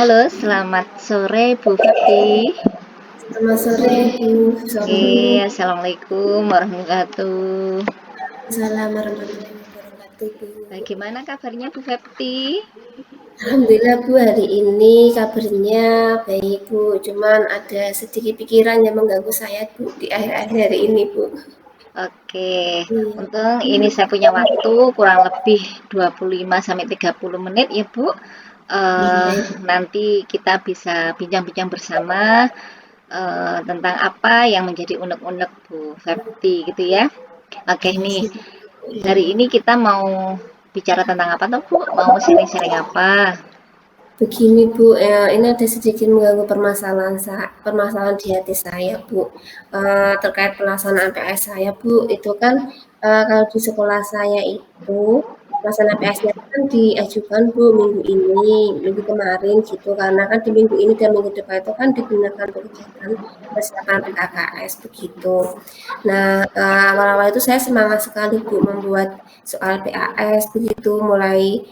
Halo, selamat sore Bu Fati. Selamat sore Bu. Oke, Assalamualaikum warahmatullahi wabarakatuh. Waalaikumsalam warahmatullahi wabarakatuh Bu. Bagaimana kabarnya Bu Fati? Alhamdulillah Bu, hari ini kabarnya baik Bu. Cuman ada sedikit pikiran yang mengganggu saya Bu di akhir-akhir hari ini Bu. Oke, Iya. untung ini saya punya waktu kurang lebih 25 sampai 30 menit ya Bu. Eh, Iya. nanti kita bisa bincang-bincang bersama tentang apa yang menjadi unek-unek Bu Fati gitu ya. Oke Iya nih, sih. Iya. hari ini kita mau bicara tentang apa tuh Bu? Mau sharing-sharing apa? Begini Bu, ini ada sedikit mengganggu permasalahan di hati saya Bu. Terkait pelaksanaan PS saya Bu, itu kan kalau di sekolah saya itu pelaksanaan PS-nya kan diajukan Bu minggu ini, minggu kemarin gitu, karena kan di minggu ini dan minggu depan itu kan digunakan untuk kegiatan persiapan PKKS begitu. Nah, awal-awal itu saya semangat sekali Bu membuat soal PAS begitu, mulai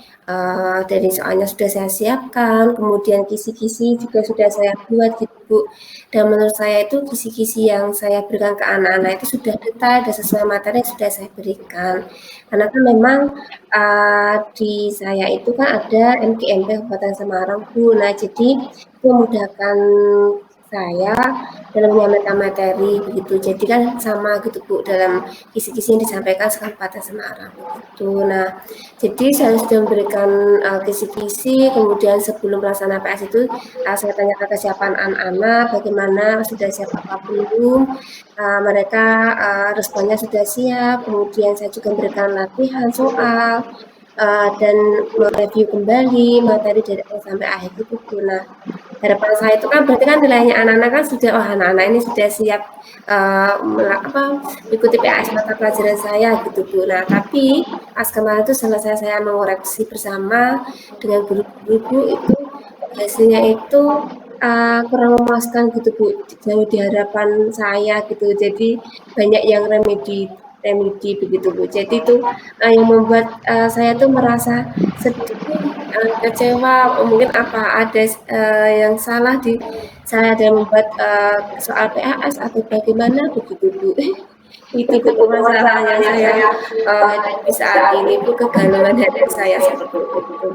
dari soalnya sudah saya siapkan, kemudian kisi-kisi juga sudah saya buat gitu Bu. Dan menurut saya itu kisi-kisi yang saya berikan ke anak-anak itu sudah detail dan sesuai materi yang sudah saya berikan. Karena kan memang di saya itu kan ada MKMP Kabupaten Semarang Bu. Nah, jadi itu memudahkan saya dalam menyampaikan materi begitu. Jadi kan sama gitu Bu dalam kisi-kisi yang disampaikan Kabupaten Semarang begitu. Nah, jadi saya sudah memberikan kisi-kisi, kemudian sebelum pelaksanaan PS itu saya tanyakan kesiapan anak-anak, bagaimana sudah siap apa belum, mereka responnya sudah siap, kemudian saya juga memberikan latihan soal, dan mereview kembali materi dari awal sampai akhir gitu Bu. Nah, harapan saya itu kan berarti kan nilainya anak-anak kan sudah, wah anak-anak ini sudah siap mengikuti PAS mata pelajaran saya gitu Bu. Nah, tapi pas kemarin itu selesai saya mengoreksi bersama dengan guru-guru Bu, itu hasilnya itu kurang memuaskan gitu Bu, jauh di harapan saya gitu. Jadi banyak yang remedi remedi begitu Bu. Jadi itu yang membuat saya tuh merasa sedih, kecewa, mungkin apa ada yang salah di saya dalam membuat soal PAS atau bagaimana begitu Bu. Itu Bu permasalahan yang saya hadapi saat ini Bu, kegalauan hati saya seperti itu.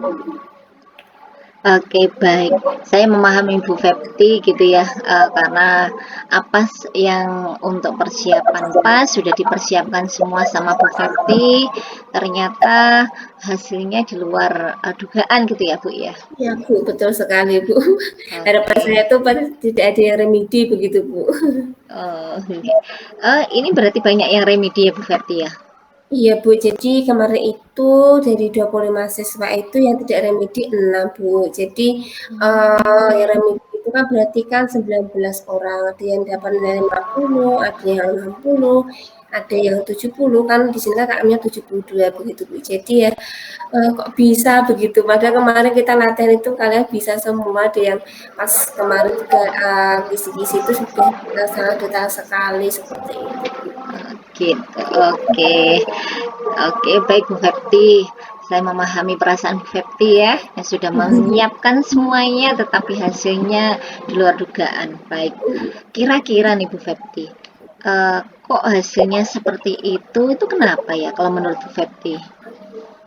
Oke, baik. Saya memahami Bu Fepti gitu ya, karena apa yang untuk persiapan PAS sudah dipersiapkan semua sama Bu Fepti, ternyata hasilnya di luar dugaan gitu ya Bu ya. Iya Bu, betul sekali Bu. Harapan Oke. saya tuh tidak ada yang remedi begitu Bu. Oh, ini berarti banyak yang remedi ya Bu Fepti ya. Iya Bu, jadi kemarin itu dari 25 siswa itu yang tidak remedi 6 Bu. Jadi yang remedi itu kan berarti kan 19 orang, ada yang dapat nilai 50, ada yang 60, ada yang 70, kan di sini kan KM-nya 72 begitu Bu. Jadi ya kok bisa begitu, padahal kemarin kita latihan itu kalian bisa semua, ada yang pas kemarin juga kisi-kisi itu sudah sangat detail sekali seperti itu Bu. Gitu. Oke. Oke, baik Bu Fepti. Saya memahami perasaan Bu Fepti ya, yang sudah menyiapkan semuanya tetapi hasilnya di luar dugaan. Baik. Kira-kira nih Bu Fepti, kok hasilnya seperti itu kenapa ya kalau menurut Bu Fepti?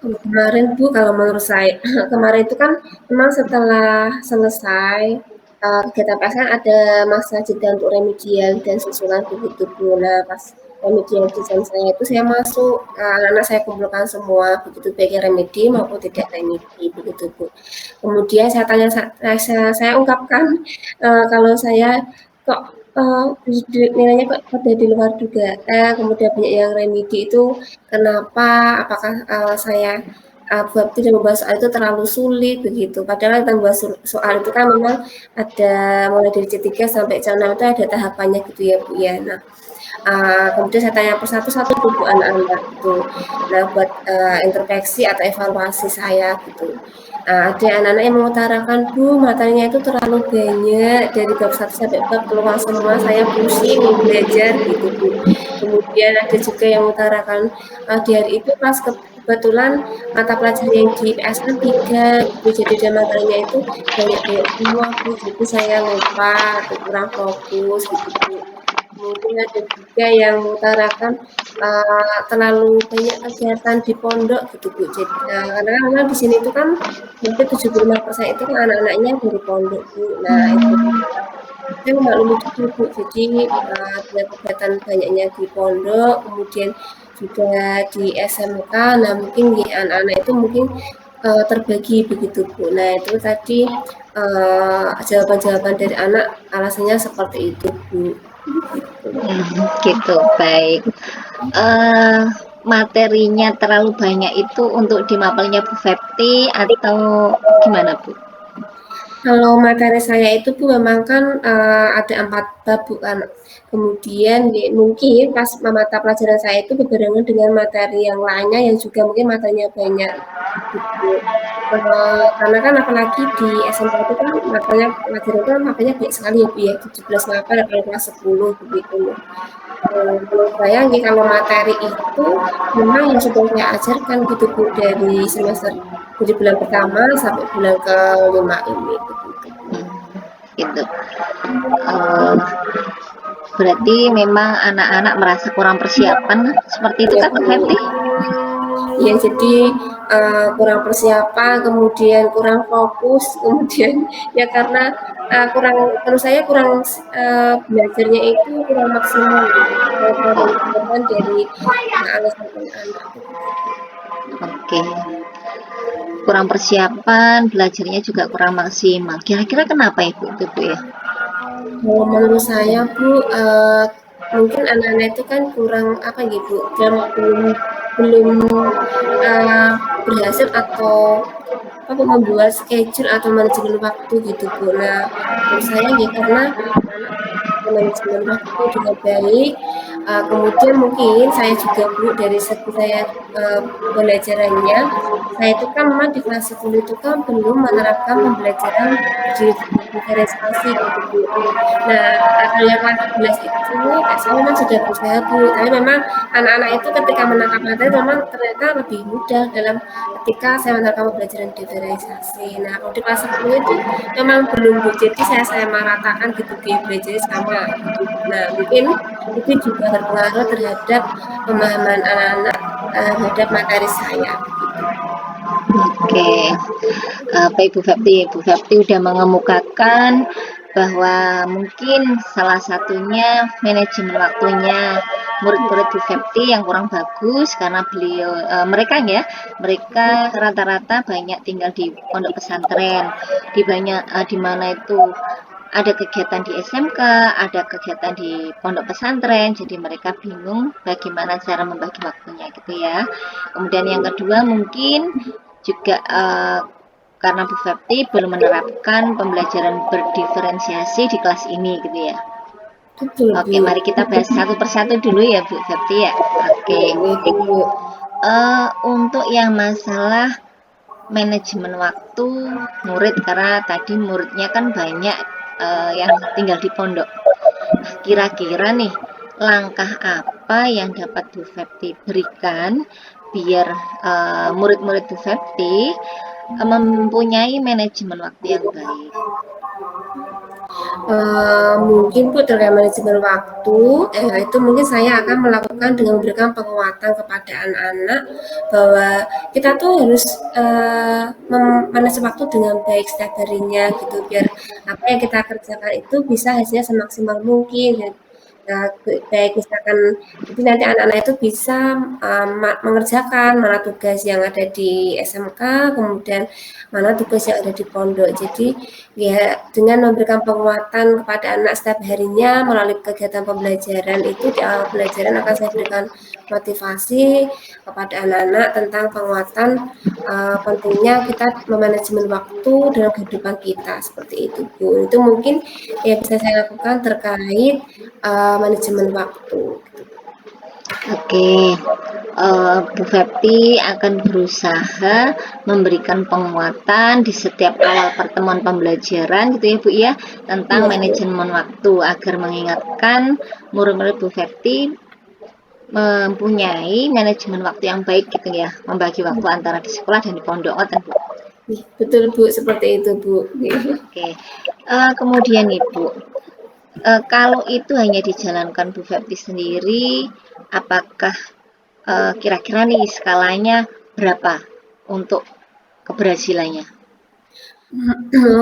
Kemarin Bu, kalau menurut saya, kemarin itu kan memang setelah selesai kegiatan PS kan ada masa jeda untuk remedial dan susulan begitu Bu. Nah, pas remedial desain saya itu saya masuk, anak-anak saya kumpulkan semua begitu, baik yang remedi maupun tidak remedi begitu Bu. Kemudian saya tanya, saya ungkapkan kalau saya kok nilainya kok pada di luar dugaan, kemudian banyak yang remedi itu kenapa, apakah saya buat tidak membuat soal itu terlalu sulit begitu. Padahal kita membuat soal itu kan memang ada mulai dari C3 sampai C6 itu ada tahapannya gitu ya Bu ya. Nah, kemudian saya tanya persatu-satu tuh Bu anak-anak gitu. Nah, buat introspeksi atau evaluasi saya gitu. Ada anak-anak yang mengutarakan, Bu, materinya itu terlalu banyak, dari bab 1 sampai bab keluar semua, saya pusing mau belajar gitu Bu. Kemudian ada juga yang mengutarakan, di hari itu pas kebetulan mata pelajaran yang di PS kan 3 gitu, jadi dan materinya itu banyak-banyak semua Bu, jadi saya lupa atau kurang fokus gitu Bu. Kemudian ada juga yang mengutarakan terlalu banyak kegiatan di pondok gitu Bu. Jadi, karena kan memang di sini itu kan hampir 75% itu kan anak-anaknya dari pondok Bu. Nah itu saya memaklumi juga Bu, jadi dengan kegiatan banyaknya di pondok, kemudian juga di SMK, nah mungkin di anak-anak itu mungkin terbagi begitu Bu. Nah itu tadi jawaban-jawaban dari anak alasannya seperti itu Bu. Gitu, baik. Eh, Materinya terlalu banyak itu untuk di mapelnya Bu Fepti atau gimana Bu? Kalau materi saya itu Bu memang kan ada 4 bab Bu kan. Kemudian mungkin pas mata pelajaran saya itu berbarengan dengan materi yang lainnya yang juga mungkin materinya banyak gitu. Karena kan apalagi di SMP itu kan matanya pelajaran itu kan makanya banyak sekali ya Bu ya, 17 mata dari kelas 10 begitu. Menurut saya nih kalau materi itu memang yang sudah saya ajarkan gitu Bu dari semester dari bulan pertama sampai bulan ke-5 ini begitu. Gitu. Eh, Berarti memang anak-anak merasa kurang persiapan seperti itu Iya kan Bu Bu. Fepti? Ya jadi kurang persiapan, kemudian kurang fokus, kemudian ya karena kurang menurut saya kurang belajarnya itu kurang maksimal gitu. Kalau kurang banyak beban dari alasan anak-anak begitu. Oke, kurang persiapan, belajarnya juga kurang maksimal. Kira-kira kenapa Ibu itu Bu ya? Kalau menurut saya Bu, mungkin anak-anak itu kan kurang apa gitu, dan belum eee, berhasil atau apa, membuat schedule atau manajemen waktu gitu Bu. Nah, menurut saya ya karena anak manajemen waktu dengan baik, kemudian mungkin saya juga Bu, dari segi saya, pembelajarannya, saya itu kan memang di kelas 10 itu kan belum menerapkan pembelajaran diferensiasi gitu Bu. Nah, kalau yang kelas 11 itu kayak saya memang sudah berusaha Bu, tapi memang anak-anak itu ketika menangkap materi memang ternyata lebih mudah dalam ketika saya menerapkan pembelajaran diferensiasi. Nah, kalau di kelas 10 itu memang belum Bu, jadi saya meratakan gitu Bu, belajarnya sama gitu. Nah, mungkin itu juga berpengaruh terhadap pemahaman anak-anak terhadap materi saya begitu. Oke, Pak Ibu Fepti, Ibu Fepti udah mengemukakan bahwa mungkin salah satunya manajemen waktunya murid-murid Bu Fepti yang kurang bagus karena beliau mereka rata-rata banyak tinggal di pondok pesantren di mana itu ada kegiatan di SMK, ada kegiatan di pondok pesantren, jadi mereka bingung bagaimana cara membagi waktunya gitu ya. Kemudian yang kedua mungkin juga karena Bu Fepti belum menerapkan pembelajaran berdiferensiasi di kelas ini gitu ya. Betul Oke, Bu. mari kita bahas satu persatu dulu ya Bu Fepti ya. Oke, Boleh Bu. untuk yang masalah manajemen waktu murid karena tadi muridnya kan banyak yang tinggal di pondok. Kira-kira nih langkah apa yang dapat Bu Fepti berikan biar murid-murid Bu Fepti mempunyai manajemen waktu yang baik? Mungkin Bu terkait manajemen waktu, itu mungkin saya akan melakukan dengan memberikan penguatan kepada anak-anak bahwa kita tuh harus memanage waktu dengan baik setiap harinya gitu biar apa yang kita kerjakan itu bisa hasilnya semaksimal mungkin. Nah, baik misalkan jadi nanti anak-anak itu bisa mengerjakan mana tugas yang ada di SMK, kemudian mana tugas yang ada di pondok. Jadi ya dengan memberikan penguatan kepada anak setiap harinya melalui kegiatan pembelajaran itu di awal pelajaran akan saya berikan motivasi kepada anak-anak tentang penguatan pentingnya kita memanajemen waktu dalam kehidupan kita seperti itu Bu. Itu mungkin yang bisa saya lakukan terkait manajemen waktu. Oke, Bu Fepti akan berusaha memberikan penguatan di setiap awal pertemuan pembelajaran gitu ya Bu ya tentang Iya Bu. manajemen waktu agar mengingatkan murid-murid Bu Fepti mempunyai manajemen waktu yang baik gitu ya, membagi waktu antara di sekolah dan di pondok, ngoten Bu. Betul Bu, seperti itu Bu. Oke, kemudian nih Bu, kalau itu hanya dijalankan Bu Fepti sendiri, apakah kira-kira nih skalanya berapa untuk keberhasilannya?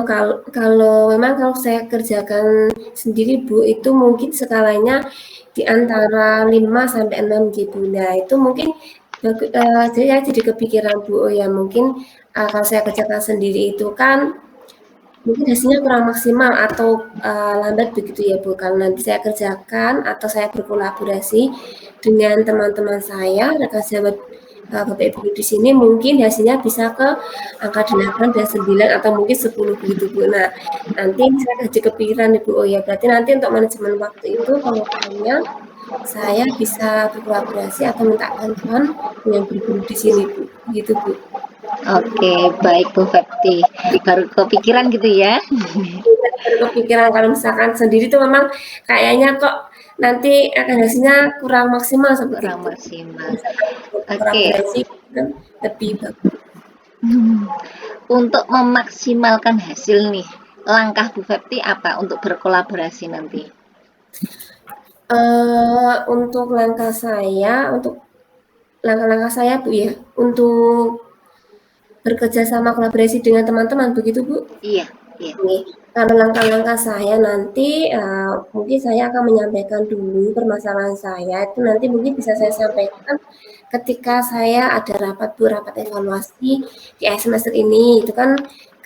Kalau memang kalau saya kerjakan sendiri Bu, itu mungkin skalanya di antara 5 sampai 6 gitu. Nah, itu mungkin jadi kepikiran Bu, oh ya mungkin kalau saya kerjakan sendiri itu kan mungkin hasilnya kurang maksimal atau lambat begitu ya Bu. Kalau nanti saya kerjakan atau saya berkolaborasi dengan teman-teman saya, rekan sahabat Bapak Ibu di sini mungkin hasilnya bisa ke angka 8 dan 9 atau mungkin 10 begitu Bu. Nah, nanti saya jadi kepikiran Ibu, oh ya berarti nanti untuk manajemen waktu itu pengukurannya saya bisa berkolaborasi atau minta bantuan dengan guru-guru di sini Bu. Gitu Bu. Oke, baik Bu Fepti. Baru kepikiran gitu ya? Kepikiran kalau misalkan sendiri tuh memang kayaknya kok nanti akan hasilnya kurang maksimal seperti Kurang itu. maksimal. Misalkan Oke, kolaborasi kan lebih bagus. untuk memaksimalkan hasil nih, langkah Bu Fepti apa untuk berkolaborasi nanti? Untuk langkah-langkah saya Bu ya, untuk bekerja sama kolaborasi dengan teman-teman begitu Bu. Iya, iya. Oke, kalau langkah-langkah saya nanti mungkin saya akan menyampaikan dulu permasalahan saya itu nanti mungkin bisa saya sampaikan ketika saya ada rapat evaluasi di akhir semester ini. Itu kan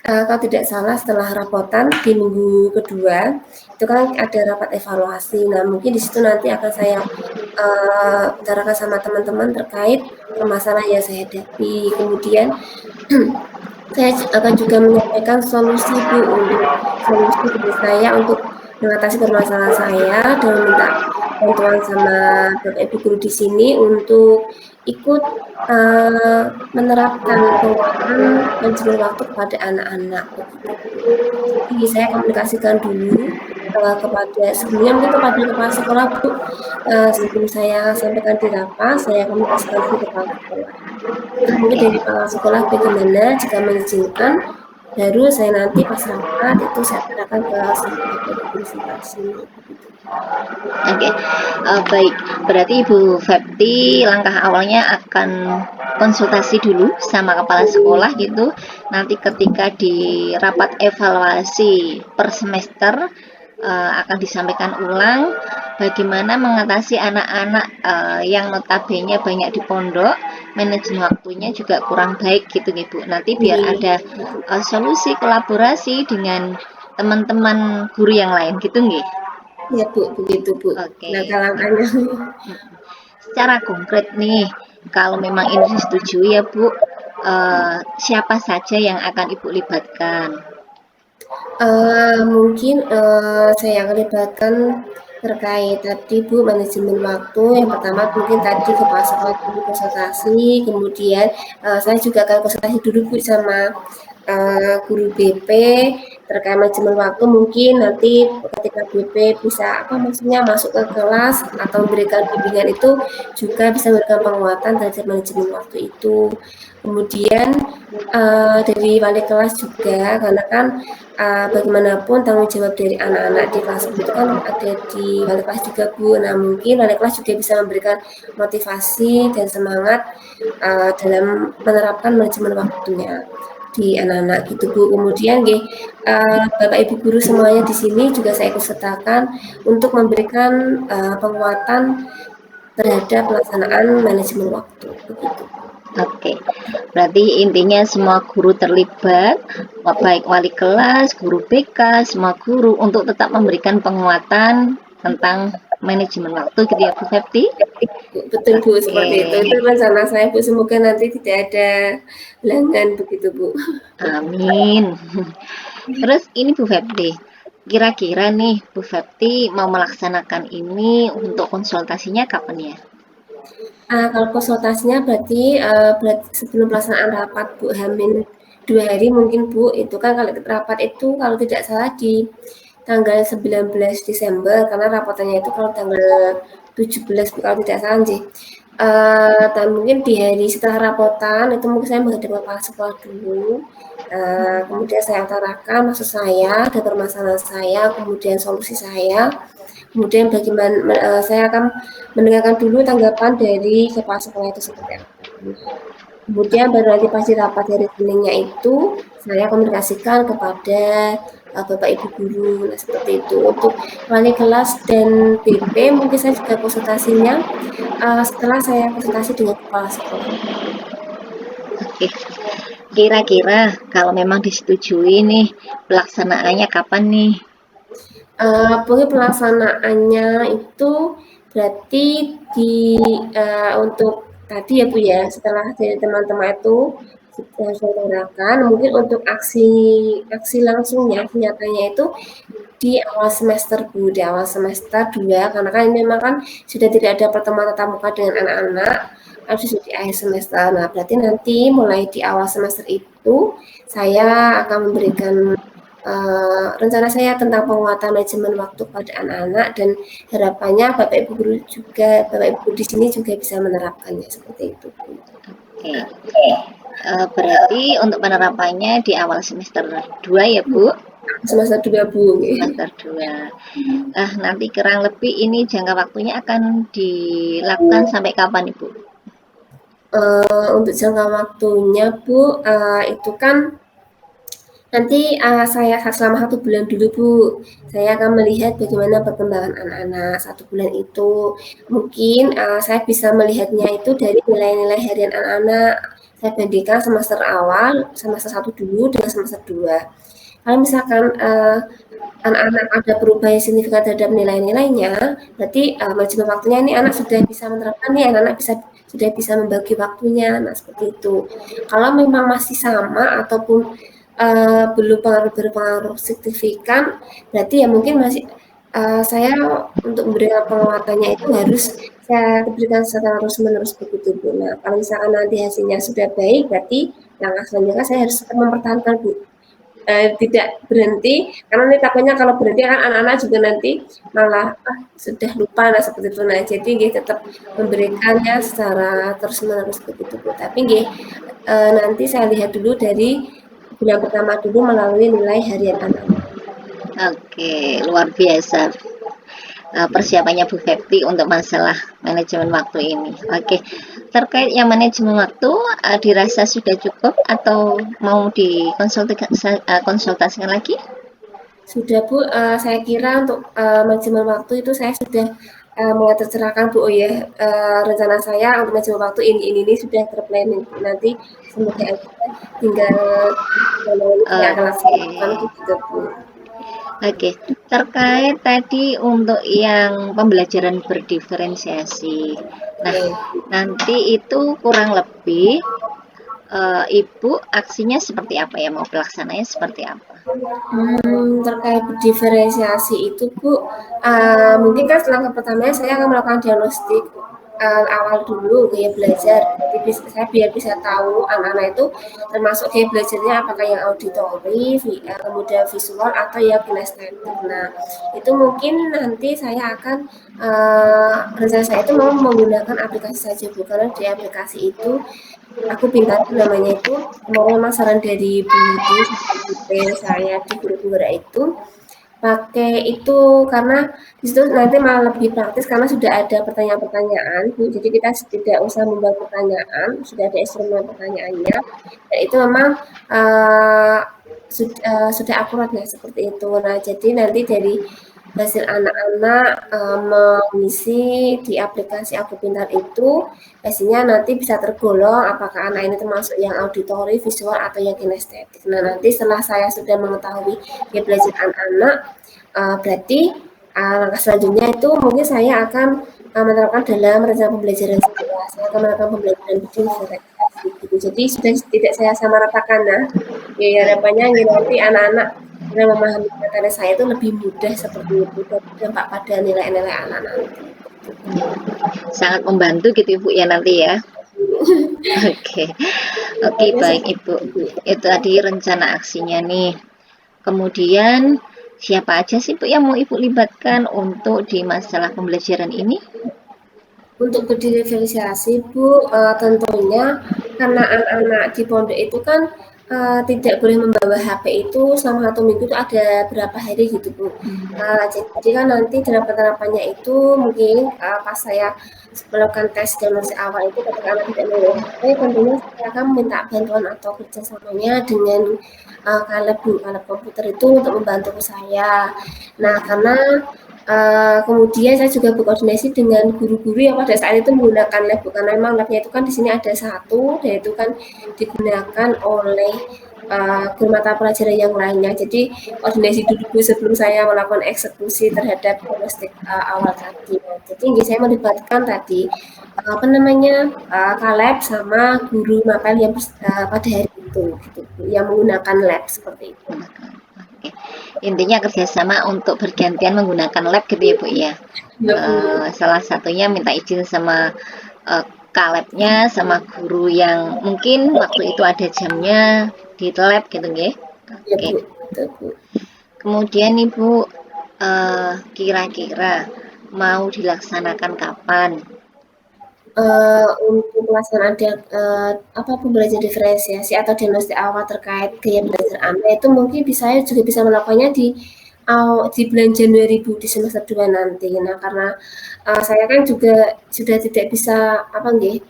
kalau tidak salah setelah rapotan di minggu kedua itu kan ada rapat evaluasi. Nah mungkin di situ nanti akan saya bicarakan sama teman-teman terkait permasalahan yang saya hadapi. Kemudian saya akan juga menyampaikan solusi Bu, untuk solusi dari saya untuk mengatasi permasalahan saya dan meminta bantuan sama Bapak Ibu guru di sini untuk ikut menerapkan penguatan manajemen waktu kepada anak-anak begitu Bu. Jadi saya komunikasikan dulu kepada sebelumnya mungkin kepada kepala sekolah Bu, sebelum saya sampaikan di rapat, saya komunikasikan dulu ke kepala sekolah. Mungkin Oke. dari kepala sekolah bagaimana jika mengizinkan, baru saya nanti pas rapat itu saya tanyakan ke semua presentasi begitu. Oke, baik. Berarti Ibu Fepti langkah awalnya akan konsultasi dulu sama kepala sekolah gitu. Nanti ketika di rapat evaluasi per semester akan disampaikan ulang bagaimana mengatasi anak-anak yang notabene banyak di pondok, manajemen waktunya juga kurang baik gitu nih Bu. Nanti biar Iya, ada solusi kolaborasi dengan teman-teman guru yang lain gitu nggih. iya Bu, begitu Bu. Oke. Langkah-langkahnya. Secara konkret nih, kalau memang ini disetujui ya Bu, siapa saja yang akan Ibu libatkan? Mungkin saya akan libatkan terkait tadi Bu manajemen waktu. Yang pertama mungkin tadi kepala sekolah dulu konsultasi, kemudian saya juga akan konsultasi dulu Bu sama guru BP terkait manajemen waktu. Mungkin nanti ketika BP bisa maksudnya masuk ke kelas atau memberikan bimbingan itu juga bisa memberikan penguatan terhadap manajemen waktu itu. Kemudian dari wali kelas juga karena kan bagaimanapun tanggung jawab dari anak-anak di kelas itu kan ada di wali kelas juga Bu. Nah mungkin wali kelas juga bisa memberikan motivasi dan semangat dalam menerapkan manajemen waktunya di anak-anak gitu Bu. Kemudian Bapak Ibu guru semuanya di sini juga saya ikut sertakan untuk memberikan penguatan terhadap pelaksanaan manajemen waktu begitu. Oke, berarti intinya semua guru terlibat, baik wali kelas, guru BK, semua guru untuk tetap memberikan penguatan tentang manajemen waktu gitu ya Bu Fepti? Betul Bu, Oke, seperti itu. Itu rencana saya Bu, semoga nanti tidak ada halangan begitu Bu. amin. Terus ini Bu Fepti, kira-kira nih Bu Fepti mau melaksanakan ini untuk konsultasinya kapan ya? Kalau konsultasinya berarti sebelum pelaksanaan rapat Bu, Hamin 2 hari mungkin Bu, itu kan kalau rapat itu kalau tidak salah di tanggal 19 Desember karena rapatannya itu kalau tanggal 17 kalau tidak salah sih. Dan mungkin di hari setelah rapotan itu mungkin saya menghadap kepala sekolah dulu. Kemudian saya utarakan maksud saya dan permasalahan saya, kemudian solusi saya. Kemudian bagaimana saya akan mendengarkan dulu tanggapan dari kepala sekolah itu seperti apa. Kemudian baru nanti pasti rapat hari Seninnya itu saya komunikasikan kepada Bapak Ibu guru. Nah, seperti itu. Untuk wali kelas dan BP mungkin saya juga konsultasinya setelah saya konsultasi dengan kepala sekolah. Oke. Kira-kira kalau memang disetujui nih, pelaksanaannya kapan nih? Pokoknya pelaksanaannya itu berarti untuk tadi ya Bu ya, setelah dari teman-teman itu saya utarakan, mungkin untuk aksi langsungnya, aksi nyatanya itu di awal semester Bu, di awal semester 2, karena kan ini memang kan sudah tidak ada pertemuan tatap muka dengan anak-anak, harus di akhir semester. Nah, berarti nanti mulai di awal semester itu saya akan memberikan rencana saya tentang penguatan manajemen waktu pada anak-anak dan harapannya Bapak Ibu guru juga, Bapak Ibu di sini juga bisa menerapkannya seperti itu. Oke. Berarti untuk penerapannya di awal semester 2 ya Bu? Semester 2 Bu. Semester 2. Nanti kurang lebih ini jangka waktunya akan dilakukan sampai kapan Ibu? Untuk jangka waktunya Bu, itu kan nanti saya selama 1 bulan dulu Bu, saya akan melihat bagaimana perkembangan anak-anak 1 bulan itu. Mungkin saya bisa melihatnya itu dari nilai-nilai harian anak-anak. Saya bandingkan semester awal, semester 1 dulu dengan semester 2. Kalau misalkan anak-anak ada perubahan signifikan terhadap nilai-nilainya, berarti manajemen waktunya ini anak sudah bisa menerapkan nih, anak-anak sudah bisa membagi waktunya, nah seperti itu. Kalau memang masih sama ataupun belum berpengaruh signifikan, berarti ya mungkin masih saya untuk memberikan penguatannya itu harus saya berikan secara terus-menerus begitu Bu. Nah, kalau misalkan nanti hasilnya sudah baik, berarti langkah selanjutnya saya harus mempertahankan Bu. Tidak berhenti, karena ini takutnya kalau berhenti kan anak-anak juga nanti malah sudah lupa, nah seperti itu. Nah, jadi nggih tetap memberikannya secara terus-menerus begitu Bu. Tapi nggih nanti saya lihat dulu dari bulan pertama dulu melalui nilai harian anak. Oke, luar biasa persiapannya Bu Fepti untuk masalah manajemen waktu ini. Oke, terkait yang manajemen waktu dirasa sudah cukup atau mau dikonsultasikan lagi? Sudah Bu, saya kira untuk manajemen waktu itu saya sudah mulai tercerahkan Bu. Oh ya, rencana saya untuk manajemen waktu ini sudah terplanning. Nanti semoga aja tinggal saya akan laksanakan gitu Bu. Oke, terkait tadi untuk yang pembelajaran berdiferensiasi. Nah, nanti itu kurang lebih Ibu aksinya seperti apa ya? Mau pelaksananya seperti apa? Terkait diferensiasi itu Bu, mungkin kan langkah pertamanya saya akan melakukan diagnostik awal dulu gaya belajar. Jadi saya biar bisa tahu anak-anak itu termasuk gaya belajarnya apakah yang auditori, kemudian visual atau yang kinestetik. Nah, itu mungkin nanti saya akan rencana saya itu mau menggunakan aplikasi saja Bu, karena di aplikasi itu aku pintar namanya itu memang saran dari Bu itu saya di guru penggerak itu pakai itu karena disitu nanti malah lebih praktis karena sudah ada pertanyaan-pertanyaan Bu, jadi kita tidak usah membuat pertanyaan, sudah ada instrumen pertanyaannya dan itu memang sudah akuratnya seperti itu. Nah, jadi nanti dari hasil anak-anak mengisi di aplikasi Aku Pintar itu, hasilnya nanti bisa tergolong apakah anak ini termasuk yang auditori, visual, atau yang kinestetik. Nah, nanti setelah saya sudah mengetahui gaya belajar anak-anak, berarti langkah selanjutnya itu mungkin saya akan menerapkan dalam rencana pembelajaran saya. Saya akan melakukan pembelajaran diferensiasi gitu. Jadi sudah tidak saya samaratakan. Nah, ya harapannya nanti anak-anak yang memahami materi saya itu lebih mudah seperti itu dan berdampak pada nilai-nilai anak-anak. Sangat membantu gitu Ibu ya nanti ya. Oke, baik Ibu. Itu tadi rencana aksinya nih. Kemudian siapa aja sih Bu yang mau Ibu libatkan untuk di masalah pembelajaran ini? Untuk berdiferensiasi Bu, tentunya karena anak-anak di pondok itu kan, tidak boleh membawa HP itu selama 1 minggu itu ada berapa hari gitu Bu. Jadi kan nanti dalam penerapannya itu mungkin, pas saya melakukan tes diagnosis awal itu ketika anak tidak membawa HP, tentunya saya akan minta bantuan atau kerjasamanya dengan, Kaleb Bu, Kaleb komputer itu untuk membantu saya. Nah, karena kemudian saya juga berkoordinasi dengan guru-guru yang pada saat itu menggunakan lab, karena memang labnya itu kan di sini ada satu, dan itu kan digunakan oleh guru mata pelajaran yang lainnya. Jadi koordinasi dulu sebelum saya melakukan eksekusi terhadap diagnostik awal tadi. Nah, jadi saya melibatkan tadi apa namanya Kaleb sama guru mapel yang pada hari itu, gitu, yang menggunakan lab seperti itu. Oke. Intinya kerjasama untuk bergantian menggunakan lab gitu ya Bu ya. Ya, Bu. Salah satunya minta izin sama kalabnya sama guru yang mungkin waktu itu ada jamnya di lab gitu ya. Ya, Oke. Bu. Betul, Bu. Kemudian Ibu kira-kira mau dilaksanakan kapan? Untuk pelaksanaan apa pembelajaran diferensiasi atau diagnostik awal terkait gaya belajar anak itu mungkin saya juga bisa melakukannya di bulan Januari Bu, di semester 2 nanti. Nah, karena saya kan juga sudah tidak bisa apa nggih,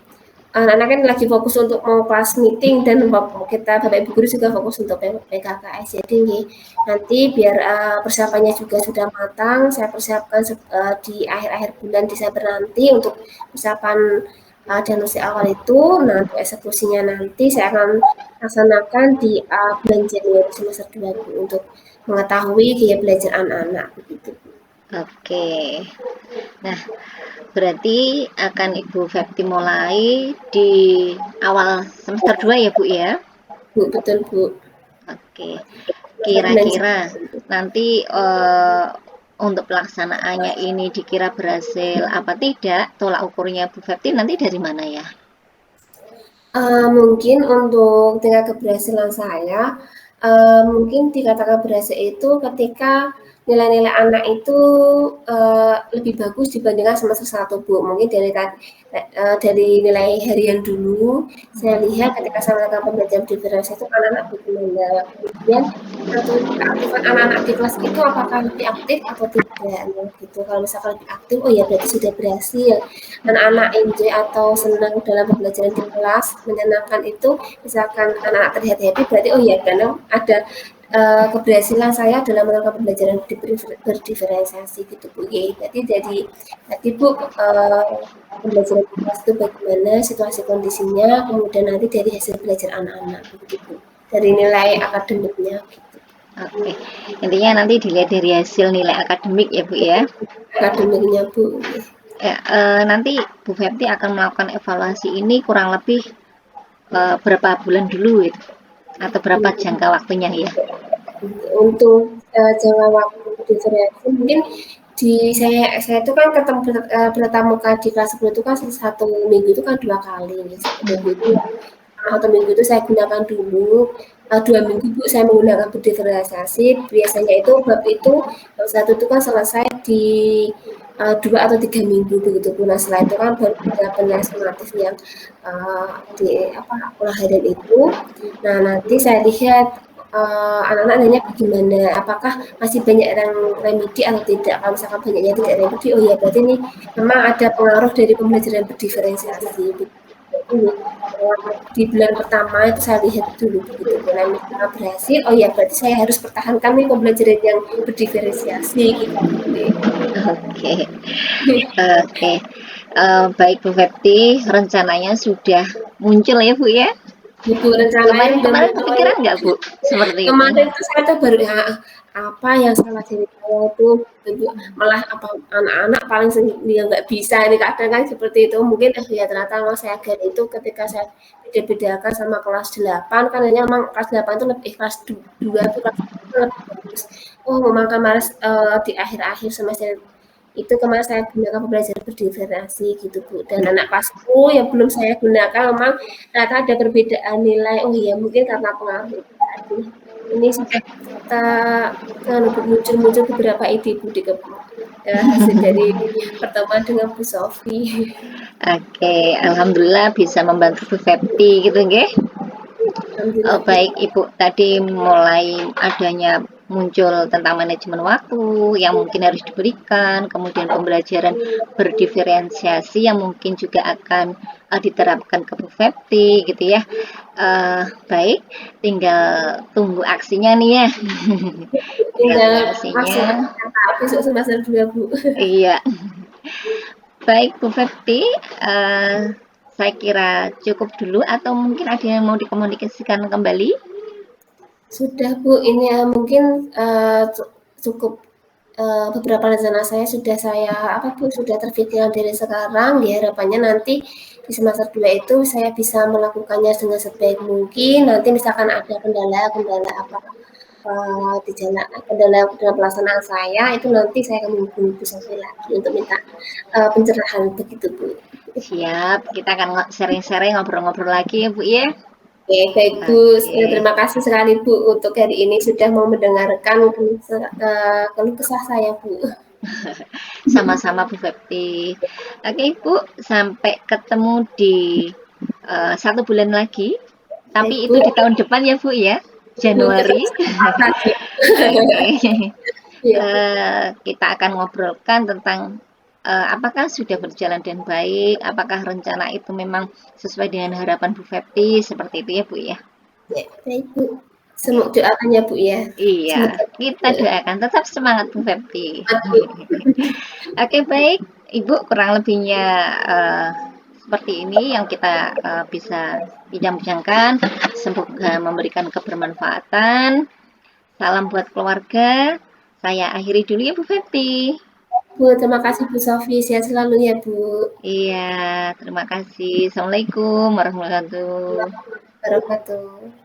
anak-anak kan lagi fokus untuk mau kelas meeting dan kita Bapak Ibu guru juga fokus untuk PKKS. Jadi nggih, nanti biar persiapannya juga sudah matang, saya persiapkan di akhir-akhir bulan Desember nanti untuk persiapan diagnosis awal itu. Nah, untuk eksekusinya nanti saya akan laksanakan di bulan Januari semester 2 Bu, untuk mengetahui gaya belajar anak-anak begitu Bu. Oke. Nah, berarti akan Ibu Fepti mulai di awal semester 2 ya Bu ya? Bu, betul Bu. Oke. Bulan Kira-kira Januari. nanti untuk pelaksanaannya ini dikira berhasil apa tidak, tolak ukurnya Bu Fepti nanti dari mana ya? Mungkin untuk tingkat keberhasilan saya, mungkin dikatakan berhasil itu ketika nilai-nilai anak itu, lebih bagus dibandingkan semester 1 Bu. Mungkin dari nilai harian dulu, saya lihat ketika saya melakukan pembelajaran diferensiasi itu anak-anak bagaimana. Kemudian tentunya keaktifan anak-anak di kelas itu apakah lebih aktif atau tidak, nah gitu. Kalau misalkan lebih aktif, oh ya berarti sudah berhasil. Anak-anak enjoy atau senang dalam pembelajaran di kelas, menyenangkan itu, misalkan anak-anak terlihat happy, berarti oh ya karena ada keberhasilan saya dalam melakukan pembelajaran berdiferensiasi gitu Bu. Berarti jadi tadi Bu, pembelajaran di kelas itu bagaimana situasi kondisinya, kemudian nanti dari hasil belajar anak-anak begitu Bu. Dari nilai akademiknya gitu. Oke. Intinya nanti dilihat dari hasil nilai akademik ya Bu ya. Akademiknya Bu. Ya, nanti Bu Fepti akan melakukan evaluasi ini kurang lebih berapa bulan dulu gitu? Atau berapa jangka waktunya ya? Untuk jangka waktu diferensi mungkin saya itu kan ketemu bertatap muka di kelas 10 itu kan 1 minggu itu kan 2 kali, 1 minggu itu 1 minggu itu saya gunakan dulu, 2 minggu Bu saya menggunakan berdiferensiasi, biasanya itu bab itu bab 1 itu kan selesai di 2 atau 3 minggu begitu Bu. Nah, setelah itu kan baru ada penilaian sumatif yang di apa ulang harian itu. Nah, nanti saya lihat anak-anak nanya bagaimana, apakah masih banyak yang remedi atau tidak. Kalau misalkan banyaknya tidak remedi, oh ya berarti ini memang ada pengaruh dari pembelajaran berdiferensiasi. Jadi di bulan pertama itu saya lihat dulu begitu. Kalau misalnya berhasil, oh ya berarti saya harus pertahankan nih pembelajaran yang berdiferensiasi gitu. Oke, oke. Baik Bu Fepti, rencananya sudah muncul ya Bu ya? Gitu rencananya udah Kemarin-kemarin mulai. kepikiran nggak Bu seperti itu? Kemarin tuh saya tuh baru ya, apa yang salah dari saya itu malah apa anak-anak paling dia nggak bisa ini kadang kan seperti itu mungkin ya ternyata memang saya agak itu ketika saya beda-bedakan sama kelas 8 kan hanya memang kelas 8 itu lebih kelas 2 itu kelas 1 itu lebih bagus. Oh memang kemarin di akhir-akhir semester itu kemarin saya gunakan pembelajaran berdiferensiasi gitu Bu, dan anak kelasku yang belum saya gunakan memang ternyata ada perbedaan nilai, oh iya mungkin karena pengaruh itu tadi. Ini sudah kita muncul-muncul beberapa ide Bu hasil dari pertemuan dengan Bu Sofi. Oke, alhamdulillah bisa membantu Bu Fepti gitu nggih. Alhamdulillah Bu. Baik Ibu, tadi mulai adanya muncul tentang manajemen waktu yang mungkin harus diberikan, kemudian pembelajaran berdiferensiasi yang mungkin juga akan diterapkan ke Bu Fepti gitu ya. Baik, tinggal tunggu aksinya nih ya. Tinggal Tinggal tunggu langsung aksinya. besok semester 2 Bu. Iya. Baik Bu Fepti, saya kira cukup dulu atau mungkin ada yang mau dikomunikasikan kembali? Sudah Bu, ini mungkin cukup beberapa rencana saya sudah sudah terpikirkan dari sekarang. Harapannya nanti di semester 2 itu saya bisa melakukannya dengan sebaik mungkin. Nanti misalkan ada kendala-kendala apa di jalan kendala dalam pelaksanaan saya itu nanti saya akan menghubungi Bu Sofi lagi untuk minta pencerahan begitu Bu. Siap, kita akan sering-sering ngobrol-ngobrol lagi ya Bu ya. Oke, baik Bu. Oke, Terima kasih sekali Bu untuk hari ini sudah mau mendengarkan keluh kesah saya Bu. sama-sama Bu Fepti. Oke Bu, sampai ketemu di 1 bulan lagi. Tapi Baik itu Bu. di tahun depan ya Bu ya, Bu, kita Januari. sepakat Bu. Oke, Iya Bu. kita akan ngobrolkan tentang apakah sudah berjalan dengan baik, apakah rencana itu memang sesuai dengan harapan Bu Fepti, seperti itu ya Bu ya. Ya, baik Bu. Semoga doakan ya Bu ya. Iya, Semoga kita doakan tetap semangat Bu Fepti. Bu. Oke baik, Ibu kurang lebihnya seperti ini yang kita bisa bincang-bincangkan. Semoga memberikan kebermanfaatan. Salam buat keluarga. Saya akhiri dulu ya Bu Fepti. Bu, terima kasih Bu Sofi. Sehat selalu ya Bu. Iya, terima kasih. Assalamualaikum warahmatullahi wabarakatuh. Wabarakatuh.